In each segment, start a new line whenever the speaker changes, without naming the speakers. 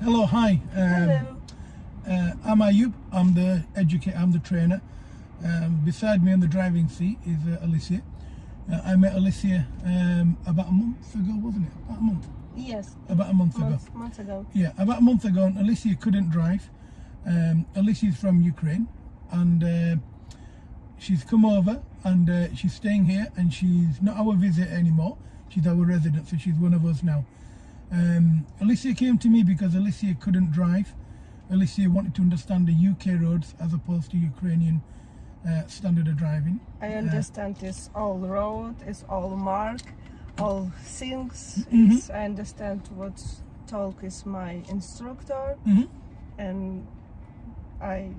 Hello, hi.
Hello.
I'm Ayub. I'm the educator. I'm the trainer. Beside me on the driving seat is Alicia. I met Alicia about a month ago, wasn't it? About a month.
Yes.
About a month ago.
Months ago.
Yeah, about a month ago. And Alicia couldn't drive. Alicia's from Ukraine, and she's come over and she's staying here. And she's not our visitor anymore. She's our resident, so she's one of us now. Alicia came to me because Alicia couldn't drive. Alicia wanted to understand the UK roads as opposed to Ukrainian standard of driving.
I understand it's all road, it's all mark, all things.
Mhm.
I understand what talk is my instructor, and I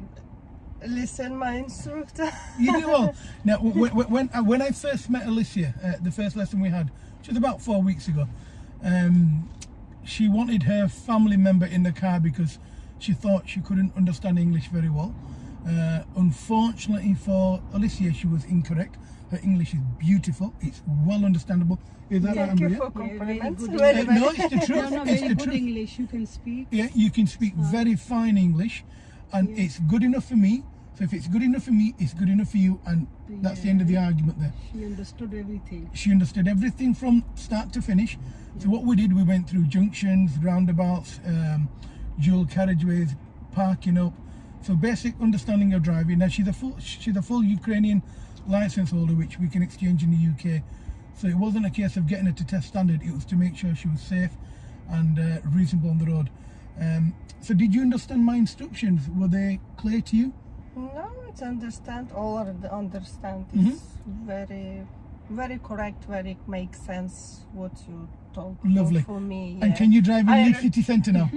listen my instructor.
You do well. Now, when I first met Alicia, the first lesson we had, which was about 4 weeks ago, she wanted her family member in the car because she thought she couldn't understand English very well. Unfortunately for Alicia, she was incorrect. Her English is beautiful. It's well understandable. Is that right,
Thank you
Ambria?
for compliments.
good
Very,
No,
very-
it's the truth.
No,
It's
very
the
good
truth.
English you can speak.
Yeah, you can speak very fine English, and it's good enough for me. So if it's good enough for me, it's good enough for you, and that's the end of the argument there.
She understood everything.
She understood everything from start to finish. So what we did, we went through junctions, roundabouts, dual carriageways, parking up. So basic understanding of driving. Now she's a full Ukrainian license holder, which we can exchange in the UK. So it wasn't a case of getting her to test standard. It was to make sure she was safe and reasonable on the road. So did you understand my instructions? Were they clear to you?
No, it's understand. All of the understand. It's very, very correct. Very makes sense what you told
Lovely.
for me.
And
yeah.
can you drive in
I-
Leeds city centre now?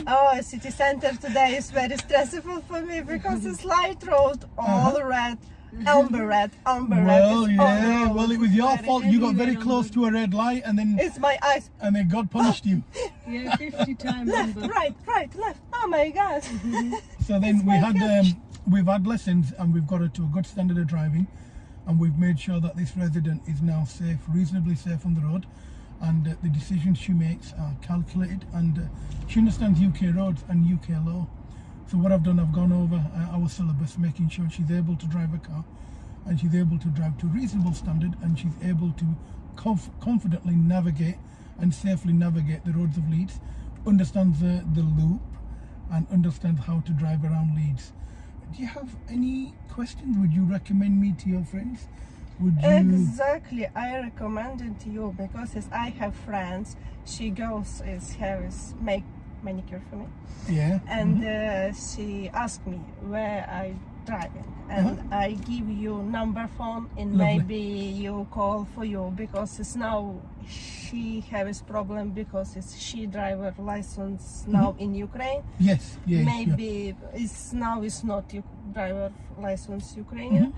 Oh, city center today is very stressful for me because it's light road, all red, amber red.
Well,
it's
yeah.
all
Well, it was your
very-
fault. You got very
everywhere
close to a red light, and then
It's my eyes.
God punished you.
Yeah, 50 times.
Left, right, left. Oh my God.
So then we've had lessons, and we've got her to a good standard of driving, and we've made sure that this resident is now safe, reasonably safe on the road, and the decisions she makes are calculated, and she understands UK roads and UK law. So what I've done, I've gone over our syllabus, making sure she's able to drive a car, and she's able to drive to a reasonable standard, and she's able to confidently navigate and safely navigate the roads of Leeds, understands the loop, and understands how to drive around Leeds. Do you have any questions? Would you recommend me to your friends? Would you?
Exactly. I recommend it to you because as I have friends, she goes make manicure for me,
Yeah.
and she asked me where I driving, and I give you number phone, and
Lovely.
maybe you call for you because it's now she has problem because she driver license now in Ukraine.
Yes. Yeah.
Maybe it's not driver license Ukrainian.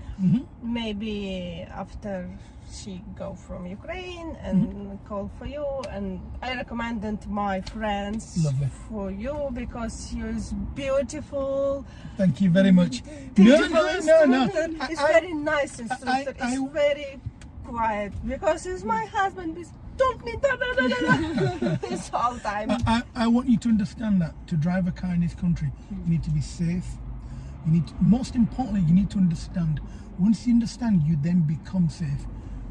Maybe after she go from Ukraine and call for you, and I recommended my friends
Lovely.
for you because you're beautiful.
Thank you very much.
Beautiful
No.
instructor. It's
I-
very nice instructor. It's very quiet because it's my husband. It's don't me da da da da. It's all time.
I want you to understand that to drive a car in this country, you need to be safe. You need to, most importantly, you need to understand. Once you understand, you then become safe.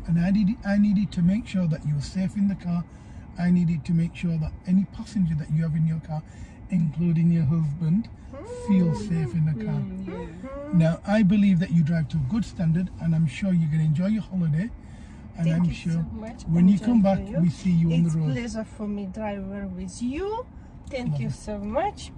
And I needed to make sure that you're safe in the car. I needed to make sure that any passenger that you have in your car, including your husband, feels safe in the car. Now, I believe that you drive to a good standard, and I'm sure you're going to enjoy your holiday. And
Thank
I'm
you
sure
so much.
when you
Enjoy
come back,
for you.
we see you on
It's
the road.
pleasure for me driver with you. Thank you so much.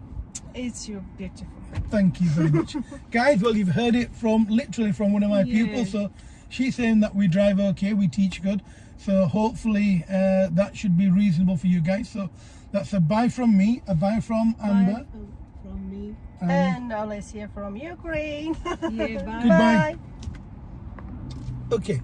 It's you beautiful.
Thank you very much. Guys, well, you've heard it literally from one of my pupils. So she's saying that we drive okay, we teach good. So hopefully that should be reasonable for you guys. So that's a bye from me, a bye from Amber.
Bye from me.
And Alicia from Ukraine.
Yeah, bye.
Goodbye.
Bye.
Okay.